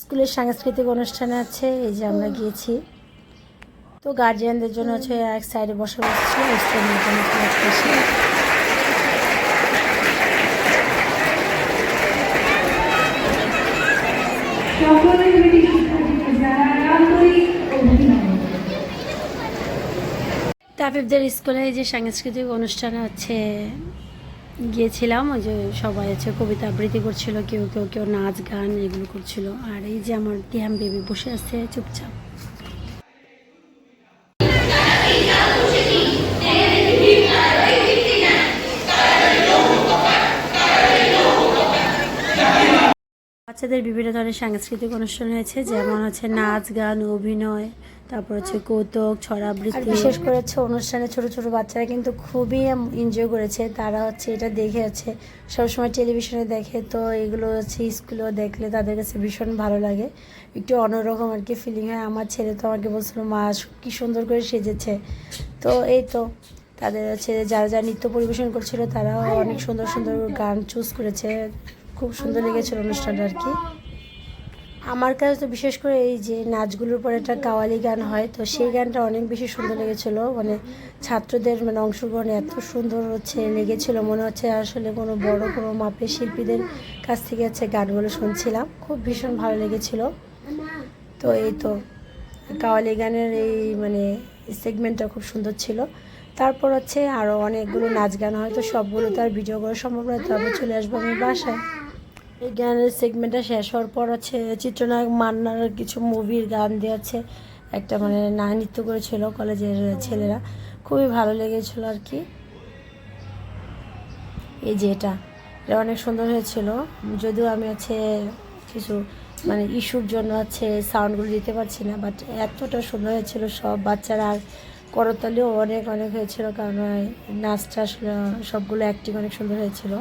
স্কুলের সাংস্কৃতিক অনুষ্ঠানে আছে, এই যে আমরা গিয়েছি। তো গার্জিয়ানদের জন্য হচ্ছে এক সাইডে বসে বসছি, স্টুডেন্টের জন্য এক পাশে। তাফিফদের স্কুলে এই যে সাংস্কৃতিক অনুষ্ঠানে হচ্ছে গিয়েছিলাম। ওই যে সবাই আছে কবিতা আবৃত্তি করছিল, কেউ কেউ কেউ নাচ গান এগুলো করছিল। আর এই যে আমার টিহাম বেবি বসে আছে চুপচাপ। বাচ্চাদের বিভিন্ন ধরনের সাংস্কৃতিক অনুষ্ঠান হয়েছে, যেমন হচ্ছে নাচ গান, অভিনয়, তারপর হচ্ছে কৌতুক, ছড়াবৃত্তি। বিশেষ করে হচ্ছে অনুষ্ঠানে ছোট ছোট বাচ্চারা কিন্তু খুবই এনজয় করেছে। তারা হচ্ছে এটা দেখে হচ্ছে সবসময় টেলিভিশনে দেখে, তো এগুলো হচ্ছে স্কুলেও দেখলে তাদের কাছে ভীষণ ভালো লাগে, একটু অন্যরকম আর কি ফিলিং হয়। আমার ছেলে তো আমাকে বলছিল, মা কি সুন্দর করে সেজেছে। তো এই তো তাদের হচ্ছে যারা যারা নৃত্য পরিবেশন করছিল তারাও অনেক সুন্দর সুন্দর গান চুজ করেছে। খুব সুন্দর লেগেছিল অনুষ্ঠানটা আর কি। আমার কাছে তো বিশেষ করে এই যে নাচগুলোর পরে একটা কাওয়ালি গান হয়, তো সেই গানটা অনেক বেশি সুন্দর লেগেছিল। মানে ছাত্রদের মানে অংশগ্রহণ এত সুন্দর হচ্ছে লেগেছিল, মনে হচ্ছে আসলে কোনো বড় কোনো মাপের শিল্পীদের কাছ থেকে হচ্ছে গানগুলো শুনছিলাম। খুব ভীষণ ভালো লেগেছিল। তো এই তো কাওয়ালি গানের এই মানে সেগমেন্টটা খুব সুন্দর ছিল। তারপর হচ্ছে আরও অনেকগুলো নাচ গান হয়, তো সবগুলো তো আর ভিডিও করা সম্ভব নয়। তারপর চলে আসবো আমি বাসায়। এই গানের সেগমেন্টটা শেষ হওয়ার পর আছে চিত্রনায়ক মান্নার কিছু মুভির গান দিয়েছে, একটা মানে নৃত্য করেছিল কলেজের ছেলেরা, খুবই ভালো লেগেছিল আর কি। এই যে এটা অনেক সুন্দর হয়েছিল, যদিও আমি হচ্ছে কিছু মানে ইস্যুর জন্য হচ্ছে সাউন্ডগুলো দিতে পারছি না, বাট এতটা সুন্দর হয়েছিল। সব বাচ্চারা আর করতালিও অনেক অনেক হয়েছিল, কারণ নাচটা আসলে সবগুলো অ্যাক্টিং অনেক সুন্দর হয়েছিল।